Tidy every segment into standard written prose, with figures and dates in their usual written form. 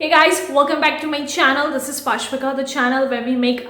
Hey guys, welcome back to my channel. This is Pashvika, the channel where we make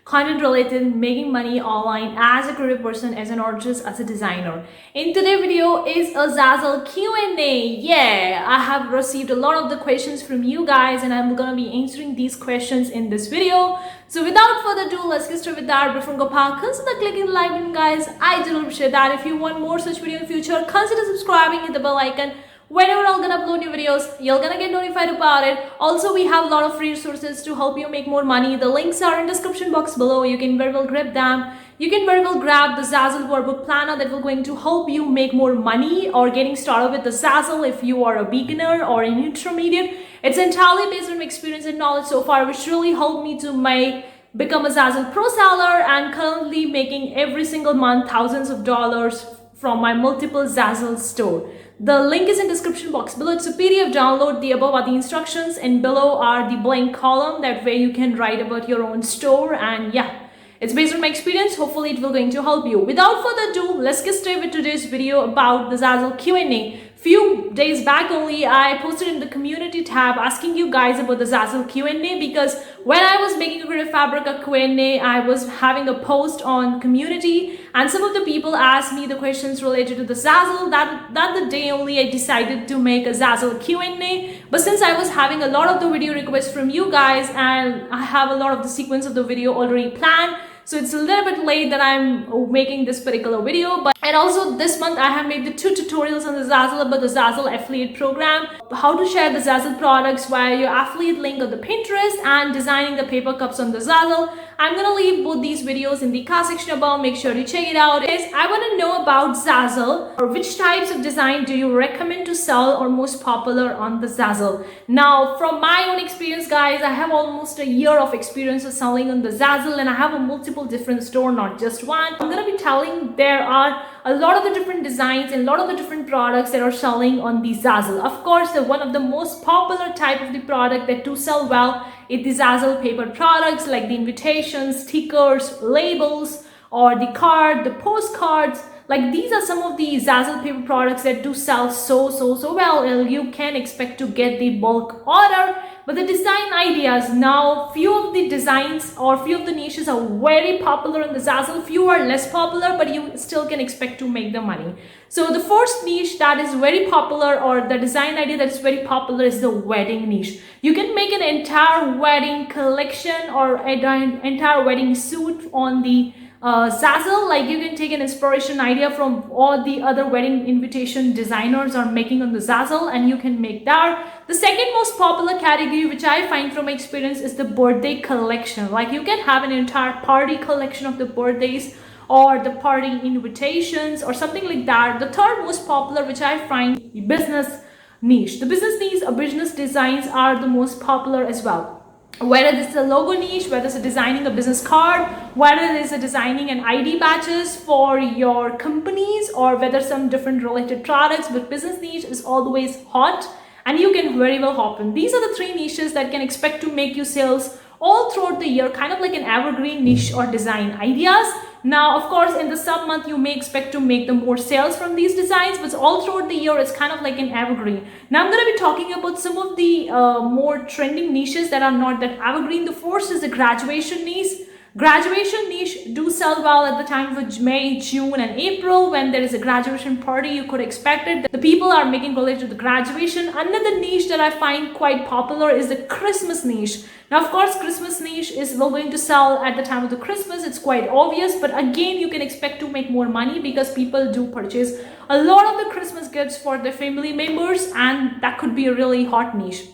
content related making money online as a creative person, as an artist, as a designer. In today's video is a ZAZZLE Q&A. Yeah, I have received a lot of the questions from you guys and I'm gonna be answering these questions in this video. So without further ado, let's get started with that. Before we go, consider clicking the like button, guys. I do appreciate that. If you want more such video in the future, consider subscribing, hit the bell icon. Whenever I'm gonna upload new videos, you're gonna get notified about it. Also, we have a lot of free resources to help you make more money. The links are in the description box below. You can very well grab them. You can very well grab the ZAZZLE workbook planner that will going to help you make more money or getting started with the ZAZZLE if you are a beginner or an intermediate. It's entirely based on my experience and knowledge so far, which really helped me to become a ZAZZLE pro seller and currently making every single month thousands of dollars from my multiple ZAZZLE store. The link is in description box below. It's a PDF download. The above are the instructions and below are the blank column. That way you can write about your own store, and yeah, it's based on my experience. Hopefully it will going to help you. Without further ado, let's get started with today's video about the ZAZZLE Q&A. Few days back only, I posted in the community tab asking you guys about the ZAZZLE Q&A because when I was making a creative fabric a Q&A, I was having a post on community and some of the people asked me the questions related to the ZAZZLE. That the day only I decided to make a ZAZZLE Q&A. But since I was having a lot of the video requests from you guys and I have a lot of the sequence of the video already planned, so it's a little bit late that I'm making this particular video. And also this month I have made the 2 tutorials on the ZAZZLE about the ZAZZLE affiliate program, how to share the ZAZZLE products via your affiliate link on the Pinterest, and designing the paper cups on the ZAZZLE. I'm gonna leave both these videos in the card section above. Make sure to check it out. I want to know about ZAZZLE, or which types of design do you recommend to sell or most popular on the ZAZZLE. Now from my own experience, guys, I have almost a year of experience of selling on the ZAZZLE and I have a multiple different store, not just one. I'm gonna be telling there are a lot of the different designs and a lot of the different products that are selling on the ZAZZLE. Of course, one of the most popular type of the product that do sell well is the ZAZZLE paper products like the invitations, stickers, labels, or the card, the postcards. Like these are some of the ZAZZLE paper products that do sell so well, and you can expect to get the bulk order. But the design ideas, now few of the designs or few of the niches are very popular in the ZAZZLE, few are less popular, but you still can expect to make the money. So the first niche that is very popular, or the design idea that is very popular, is the wedding niche. You can make an entire wedding collection or an entire wedding suit on the ZAZZLE. Like you can take an inspiration idea from all the other wedding invitation designers are making on the ZAZZLE and you can make that. The second most popular category, which I find from my experience, is the birthday collection. Like you can have an entire party collection of the birthdays or the party invitations or something like that. The third most popular, which I find, the business niche. The business niche or business designs are the most popular as well. Whether this is a logo niche, whether it's designing a business card, whether it is designing an ID badges for your companies, or whether some different related products, but business niche is always hot and you can very well hop in. These are the 3 niches that can expect to make you sales all throughout the year, kind of like an evergreen niche or design ideas. Now, of course, in the sub month, you may expect to make the more sales from these designs, but all throughout the year, it's kind of like an evergreen. Now, I'm going to be talking about some of the more trending niches that are not that evergreen. The first is the graduation niche. Graduation niche do sell well at the time of May, June, and April. When there is a graduation party, you could expect it. The people are making related to the graduation. Another niche that I find quite popular is the Christmas niche. Now, of course, Christmas niche is going to sell at the time of the Christmas. It's quite obvious, but again, you can expect to make more money because people do purchase a lot of the Christmas gifts for their family members, and that could be a really hot niche.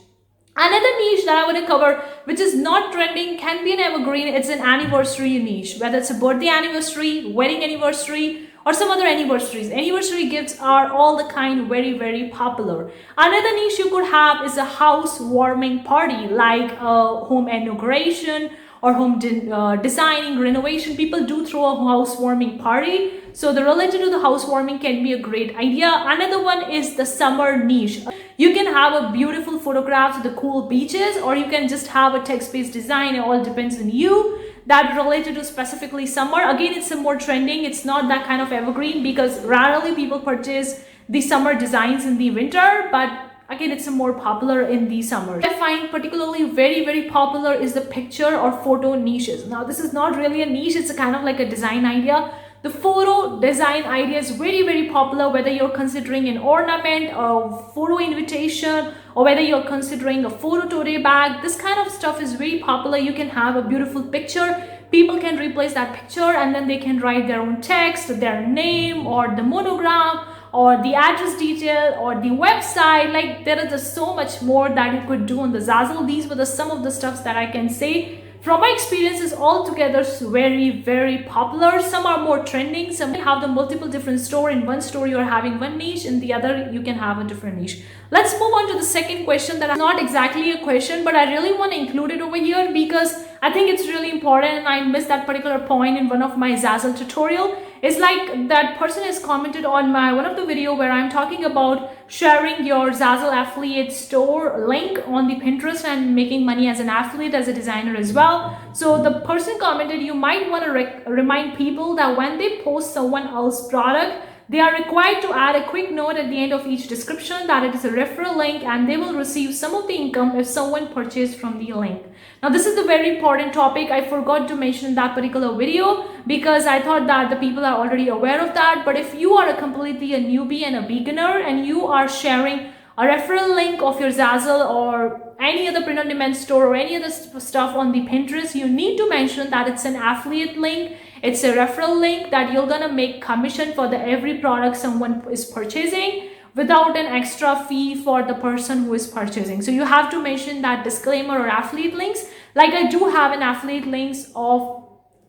Another niche that I want to cover, which is not trending, can be an evergreen. It's an anniversary niche, whether it's a birthday anniversary, wedding anniversary, or some other anniversaries. Anniversary gifts are all the kind very popular. Another niche you could have is a housewarming party, like a home inauguration or home designing, renovation. People do throw a housewarming party. So the related to the housewarming can be a great idea. Another one is the summer niche. You can have a beautiful photographs of the cool beaches, or you can just have a text-based design. It all depends on you. That related to specifically summer. Again, it's some more trending. It's not that kind of evergreen because rarely people purchase the summer designs in the winter, but again, it's more popular in the summers. I find particularly very popular is the picture or photo niches. Now this is not really a niche, it's a kind of like a design idea. The photo design idea is very popular, whether you're considering an ornament, a photo invitation, or whether you're considering a photo tote bag. This kind of stuff is very popular. You can have a beautiful picture. People can replace that picture and then they can write their own text, their name, or the monogram, or the address detail, or the website. Like, there is just so much more that you could do on the ZAZZLE. These were some of the stuffs that I can say. From my experiences, altogether very popular. Some are more trending. Some have the multiple different store. In one store you're having one niche, in the other you can have a different niche. Let's move on to the second question that is not exactly a question, but I really want to include it over here because I think it's really important and I missed that particular point in one of my ZAZZLE tutorial. It's like that person has commented on my one of the video where I'm talking about sharing your ZAZZLE affiliate store link on the Pinterest and making money as an affiliate, as a designer as well. So the person commented, you might want to remind people that when they post someone else's product, they are required to add a quick note at the end of each description that it is a referral link and they will receive some of the income if someone purchased from the link. Now this is a very important topic. I forgot to mention in that particular video because I thought that the people are already aware of that. But if you are completely a newbie and a beginner and you are sharing a referral link of your ZAZZLE or any other print-on-demand store or any other stuff on the Pinterest, you need to mention that it's an affiliate link. It's a referral link that you're gonna make commission for every product someone is purchasing without an extra fee for the person who is purchasing. So you have to mention that disclaimer or affiliate links. Like I do have an affiliate links of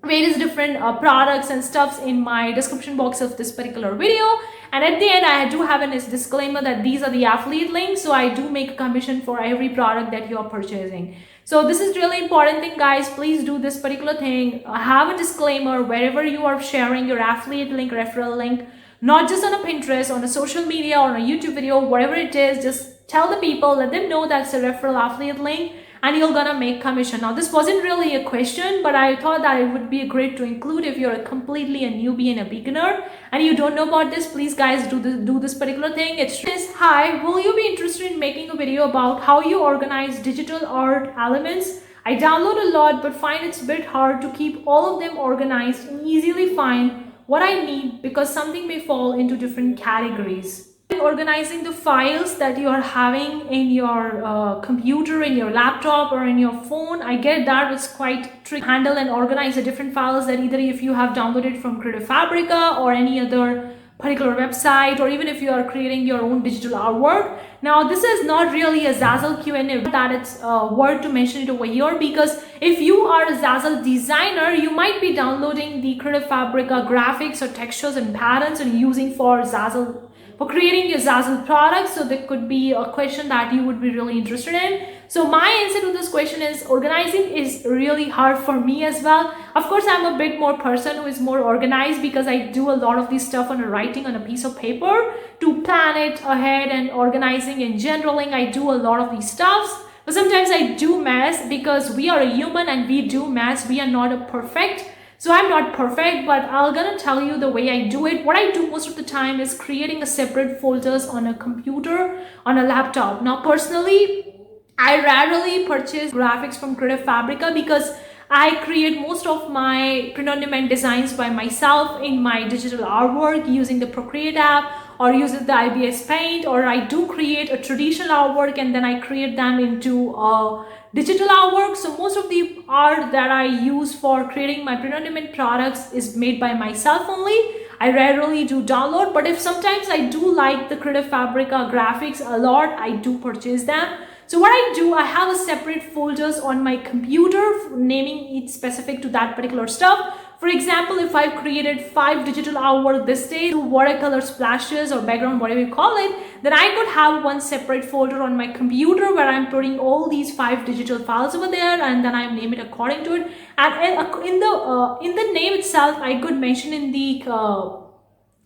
various different products and stuffs in my description box of this particular video, and at the end I do have a disclaimer that these are the affiliate links, so I do make a commission for every product that you are purchasing. So this is really important thing, guys. Please do this particular thing. Have a disclaimer wherever you are sharing your affiliate link, referral link, not just on a Pinterest, on a social media, or on a YouTube video, whatever it is. Just tell the people, let them know that's a referral affiliate link and you're gonna make commission. Now this wasn't really a question, but I thought that it would be great to include if you're completely a newbie and a beginner and you don't know about this. Please guys, do this particular thing. It's hi, will you be interested in making a video about how you organize digital art elements? I download a lot but find it's a bit hard to keep all of them organized and easily find what I need because something may fall into different categories. Organizing the files that you are having in your computer, in your laptop, or in your phone, I get that it's quite tricky to handle and organize the different files that either if you have downloaded from Creative Fabrica or any other particular website, or even if you are creating your own digital artwork. Now this is not really a ZAZZLE Q&A, that it's worth to mention it over here because if you are a ZAZZLE designer, you might be downloading the Creative Fabrica graphics or textures and patterns and using for ZAZZLE for creating your ZAZZLE products. So there could be a question that you would be really interested in. So my answer to this question is organizing is really hard for me as well. Of course, I'm a bit more person who is more organized because I do a lot of this stuff on writing on a piece of paper to plan it ahead, and organizing and generaling. I do a lot of these stuffs. But sometimes I do mess because we are a human and we do mess. We are not a perfect. So I'm not perfect, but I'm gonna tell you the way I do it. What I do most of the time is creating a separate folders on a computer, on a laptop. Now personally, I rarely purchase graphics from Creative Fabrica because I create most of my print-on-demand designs by myself in my digital artwork using the Procreate app or using the IBS Paint, or I do create a traditional artwork and then I create them into digital artwork. So most of the art that I use for creating my print-on-demand products is made by myself only. I rarely do download, but if sometimes I do like the Creative Fabrica graphics a lot, I do purchase them. So what I do, I have a separate folders on my computer naming it specific to that particular stuff. For example, if I've created 5 digital artwork this day, watercolor splashes or background, whatever you call it, then I could have one separate folder on my computer where I'm putting all these 5 digital files over there, and then I name it according to it. And in the name itself, I could mention in the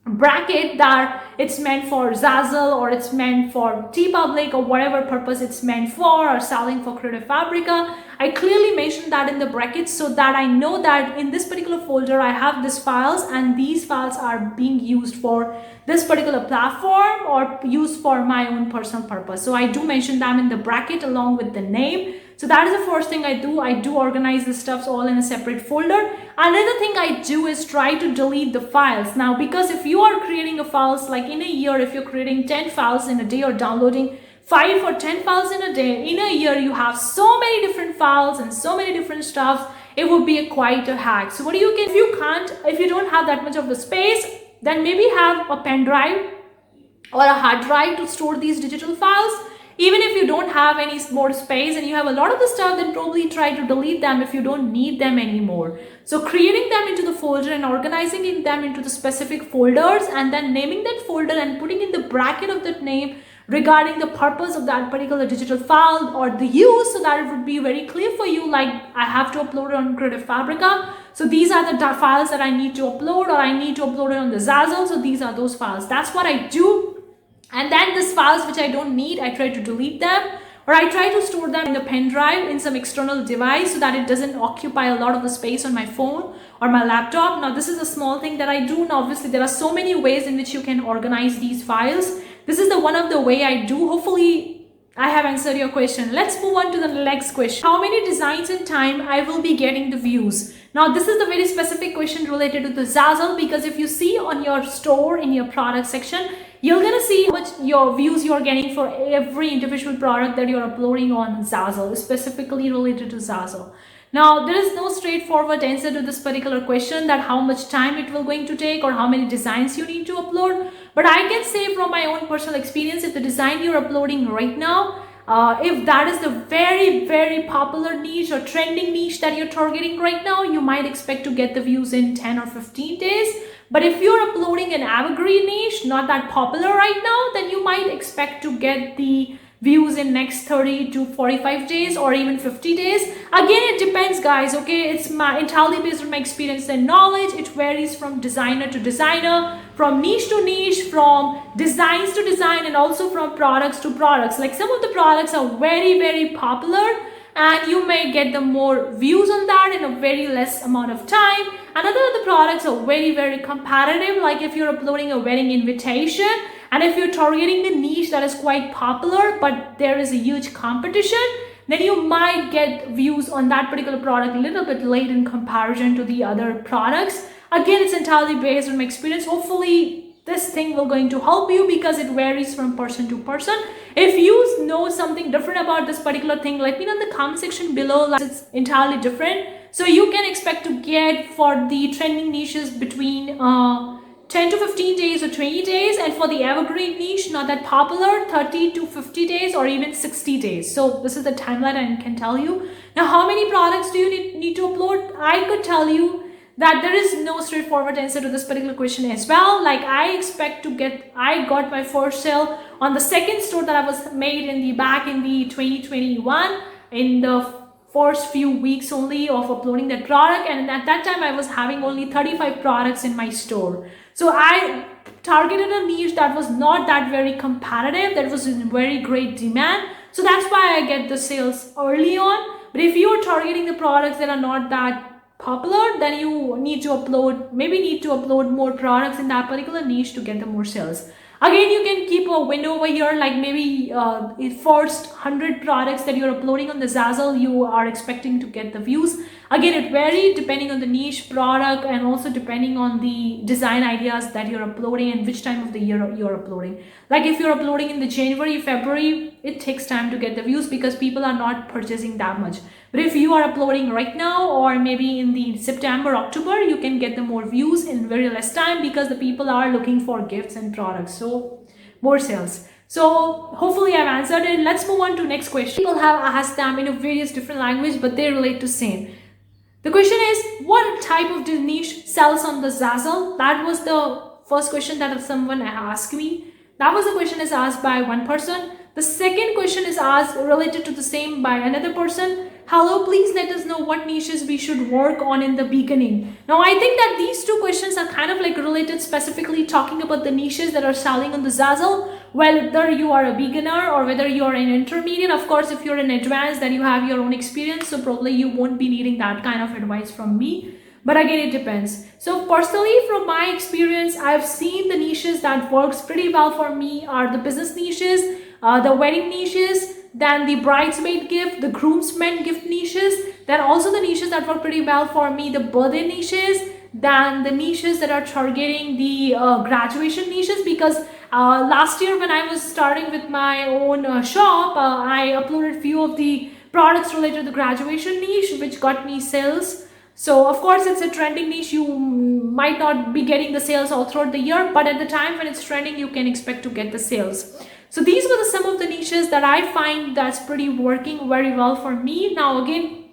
bracket that it's meant for ZAZZLE or it's meant for Teepublic or whatever purpose it's meant for, or selling for Creative Fabrica. I clearly mentioned that in the brackets so that I know that in this particular folder I have these files, and these files are being used for this particular platform or used for my own personal purpose. So I do mention them in the bracket along with the name. So that is the first thing I do. I do organize the stuffs all in a separate folder. Another thing I do is try to delete the files. Now, because if you are creating a files like in a year, if you're creating 10 files in a day or downloading 5 or 10 files in a day, in a year you have so many different files and so many different stuffs, it would be quite a hack. So what do you can, if you don't have that much of the space, then maybe have a pen drive or a hard drive to store these digital files. Even if you don't have any more space and you have a lot of the stuff, then probably try to delete them if you don't need them anymore. So creating them into the folder and organizing them into the specific folders, and then naming that folder and putting in the bracket of that name regarding the purpose of that particular digital file or the use, so that it would be very clear for you, like I have to upload it on Creative Fabrica. So these are the files that I need to upload, or I need to upload it on the ZAZZLE. So these are those files. That's what I do. And then these files which I don't need, I try to delete them, or I try to store them in the pen drive in some external device so that it doesn't occupy a lot of the space on my phone or my laptop. Now this is a small thing that I do. Now obviously there are so many ways in which you can organize these files. This is the one of the way I do. Hopefully I have answered your question. Let's move on to the next question. How many designs in time I will be getting the views? Now this is the very specific question related to the ZAZZLE, because if you see on your store in your product section, you're gonna see how much your views you're getting for every individual product that you're uploading on ZAZZLE, specifically related to ZAZZLE. Now there is no straightforward answer to this particular question, that how much time it will going to take or how many designs you need to upload. But I can say from my own personal experience, if the design you're uploading right now, if that is the very popular niche or trending niche that you're targeting right now, you might expect to get the views in 10 or 15 days. But if you're uploading an evergreen niche, not that popular right now, then you might expect to get the views in next 30 to 45 days or even 50 days. Again, it depends, guys, okay? It's entirely based on my experience and knowledge. It varies from designer to designer, from niche to niche, from designs to design, and also from products to products. Like some of the products are very popular, and you may get the more views on that in a very less amount of time. Another of the products are very competitive, like if you're uploading a wedding invitation, and if you're targeting the niche that is quite popular but there is a huge competition, then you might get views on that particular product a little bit late in comparison to the other products. Again, it's entirely based on my experience. Hopefully this thing will going to help you, because it varies from person to person. If you know something different about this particular thing, let me know in the comment section below. Like, it's entirely different. So you can expect to get for the trending niches between 10 to 15 days or 20 days, and for the evergreen niche, not that popular, 30 to 50 days or even 60 days. So this is the timeline I can tell you. Now, how many products do you need to upload? I could tell you that there is no straightforward answer to this particular question as well. Like I got my first sale on the second store that I was made back in the 2021, in the first few weeks only of uploading that product, and at that time I was having only 35 products in my store. So I targeted a niche that was not that very competitive, that was in very great demand. So that's why I get the sales early on. But if you are targeting the products that are not that popular, then you need to upload more products in that particular niche to get the more sales. Again, you can keep a window over here, like maybe first 100 products that you're uploading on the ZAZZLE, you are expecting to get the views. Again, it varies depending on the niche product and also depending on the design ideas that you're uploading and which time of the year you're uploading. Like if you're uploading in the January, February, it takes time to get the views because people are not purchasing that much. But if you are uploading right now or maybe in the September, October, you can get the more views in very less time because the people are looking for gifts and products. So more sales. So hopefully I've answered it. Let's move on to next question. People have asked them in a various different language, but they relate to same. The question is, what type of niche sells on the ZAZZLE? That was the first question that someone asked me. That was the question is asked by one person. The second question is asked related to the same by another person. Hello, please let us know what niches we should work on in the beginning. Now, I think that these two questions are kind of like related, specifically talking about the niches that are selling on the ZAZZLE. Whether you are a beginner or whether you are an intermediate. Of course, if you're an advanced, then you have your own experience, so probably you won't be needing that kind of advice from me. But again, it depends. So personally, from my experience, I've seen the niches that works pretty well for me are the business niches, the wedding niches, then the bridesmaid gift, the groomsmen gift niches, then also the niches that work pretty well for me, the birthday niches, then the niches that are targeting the graduation niches, because last year when I was starting with my own shop, I uploaded few of the products related to the graduation niche, which got me sales. So of course it's a trending niche. You might not be getting the sales all throughout the year, but at the time when it's trending, you can expect to get the sales. So these were some of the niches that I find that's pretty working very well for me. Now again,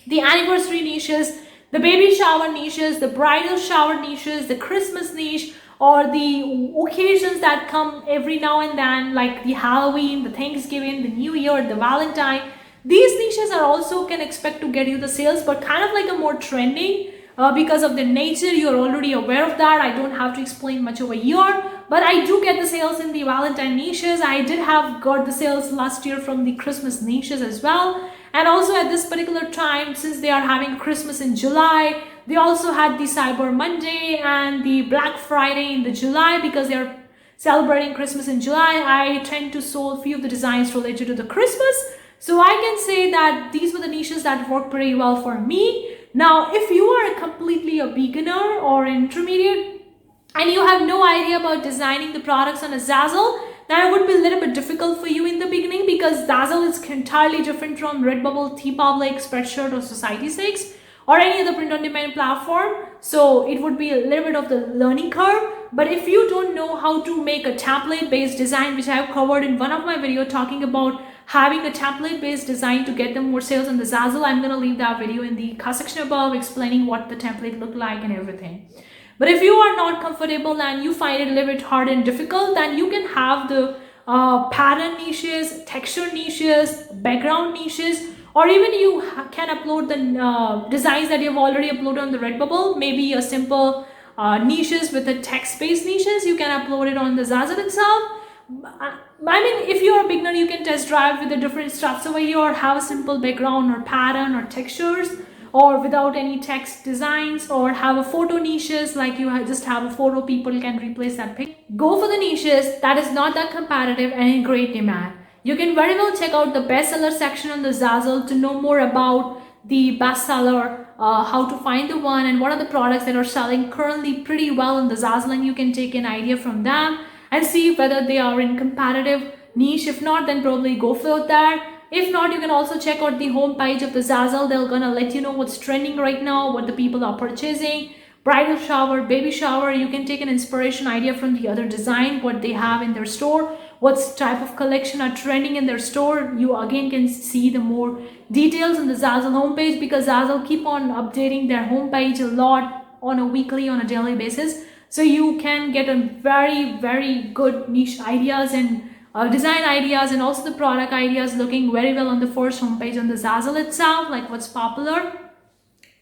the anniversary niches, the baby shower niches, the bridal shower niches, the Christmas niche, or the occasions that come every now and then, like the Halloween, the Thanksgiving, the New Year, the Valentine. These niches are also can expect to get you the sales, but kind of like a more trending because of the nature. You're already aware of that. I don't have to explain much over here, but I do get the sales in the Valentine niches. I did have got the sales last year from the Christmas niches as well. And also at this particular time, since they are having Christmas in July, they also had the Cyber Monday and the Black Friday in the July, because they are celebrating Christmas in July. I tend to sold few of the designs related to the Christmas. So I can say that these were the niches that work pretty well for me. Now, if you are completely a beginner or intermediate and you have no idea about designing the products on a ZAZZLE, then it would be a little bit difficult for you in the beginning, because ZAZZLE is entirely different from Redbubble, Teepublic, Spreadshirt, or Society6, or any other print-on-demand platform. So it would be a little bit of the learning curve. But if you don't know how to make a template-based design, which I have covered in one of my videos talking about having a template-based design to get them more sales on the ZAZZLE, I'm going to leave that video in the comment section above, explaining what the template looked like and everything. But if you are not comfortable and you find it a little bit hard and difficult, then you can have the pattern niches, texture niches, background niches, or even you can upload the designs that you've already uploaded on the Redbubble. Maybe a simple niches with the text-based niches, you can upload it on the ZAZZLE itself. I mean, if you're a beginner, you can test drive with the different stuff over here, or have a simple background or pattern or textures, or without any text designs, or have a photo niches, like you just have a photo, people can replace that picture. Go for the niches that is not that competitive and in great demand. You can very well check out the bestseller section on the ZAZZLE to know more about the bestseller, how to find the one, and what are the products that are selling currently pretty well on the ZAZZLE, and you can take an idea from them and see whether they are in competitive niche. If not, then probably go for that. If not, you can also check out the homepage of the ZAZZLE. They're gonna let you know what's trending right now, what the people are purchasing. Bridal shower, baby shower, you can take an inspiration idea from the other design, what they have in their store, what type of collection are trending in their store. You again can see the more details on the ZAZZLE homepage, because ZAZZLE keep on updating their homepage a lot on a weekly, on a daily basis. So you can get a very good niche ideas and design ideas, and also the product ideas looking very well on the first homepage on the ZAZZLE itself, like what's popular.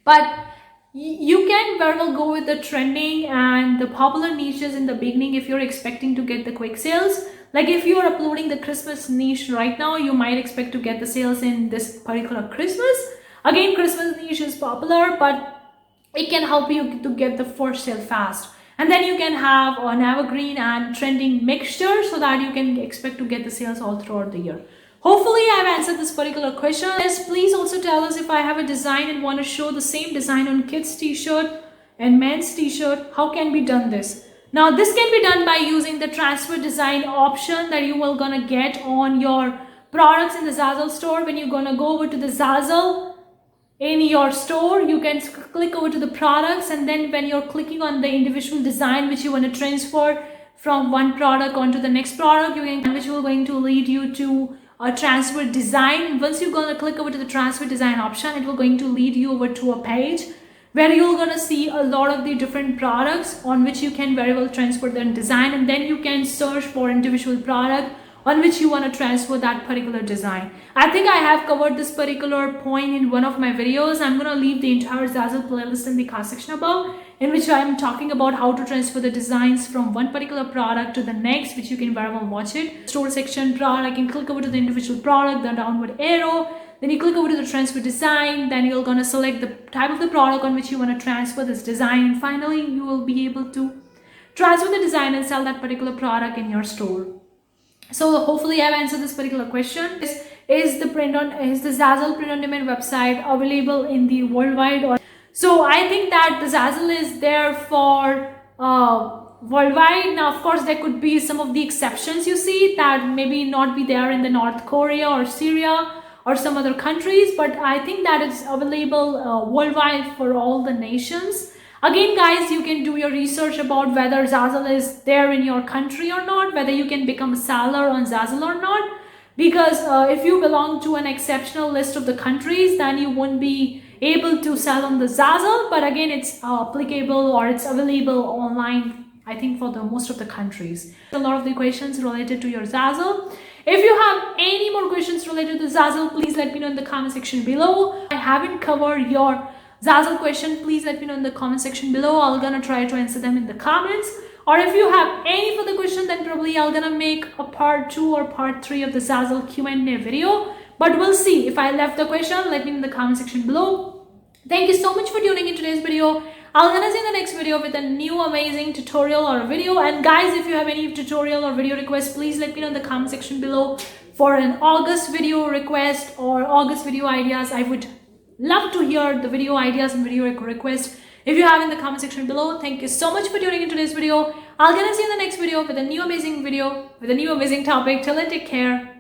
But you can very well go with the trending and the popular niches in the beginning if you're expecting to get the quick sales. Like if you're uploading the Christmas niche right now, you might expect to get the sales in this particular Christmas. Again, Christmas niche is popular, but it can help you to get the first sale fast. And then you can have an evergreen and trending mixture, so that you can expect to get the sales all throughout the year. Hopefully I've answered this particular question. Yes, please also tell us if I have a design and want to show the same design on kids t-shirt and men's t-shirt, how can be done this? Now this can be done by using the transfer design option that you will gonna get on your products in the ZAZZLE store. When you're gonna go over to the ZAZZLE in your store, you can click over to the products, and then when you're clicking on the individual design which you want to transfer from one product onto the next product, which will going to lead you to a transfer design. Once you're going to click over to the transfer design option, it will going to lead you over to a page where you're going to see a lot of the different products on which you can very well transfer the design, and then you can search for individual product on which you want to transfer that particular design. I think I have covered this particular point in one of my videos. I'm going to leave the entire Zazzle playlist in the card section above, in which I am talking about how to transfer the designs from one particular product to the next, which you can very well watch it. Store section, product, you can click over to the individual product, the downward arrow, then you click over to the transfer design, then you're going to select the type of the product on which you want to transfer this design, and finally you will be able to transfer the design and sell that particular product in your store. So hopefully I've answered this particular question. Is the Zazzle print on demand website available in the worldwide? Or so I think that the Zazzle is there for worldwide. Now of course there could be some of the exceptions you see that maybe not be there in the North Korea or Syria or some other countries, but I think that it's available worldwide for all the nations. Again guys, you can do your research about whether Zazzle is there in your country or not, whether you can become a seller on Zazzle or not, because if you belong to an exceptional list of the countries, then you won't be able to sell on the Zazzle, but again it's applicable or it's available online, I think, for the most of the countries. A lot of the questions related to your Zazzle. If you have any more questions related to Zazzle, please let me know in the comment section below. I haven't covered your Zazzle question, please let me know in the comment section below. I'm gonna try to answer them in the comments. Or if you have any further question, then probably I'm gonna make a part 2 or part 3 of the Zazzle Q&A video. But we'll see. If I left the question, let me know in the comment section below. Thank you so much for tuning in today's video. I'm gonna see you in the next video with a new amazing tutorial or a video. And guys, if you have any tutorial or video requests, please let me know in the comment section below for an August video request or August video ideas. I would love to hear the video ideas and video requests if you have in the comment section below. Thank you so much for tuning in today's video. I'm gonna see you in the next video with a new amazing video with a new amazing topic. Till then, take care.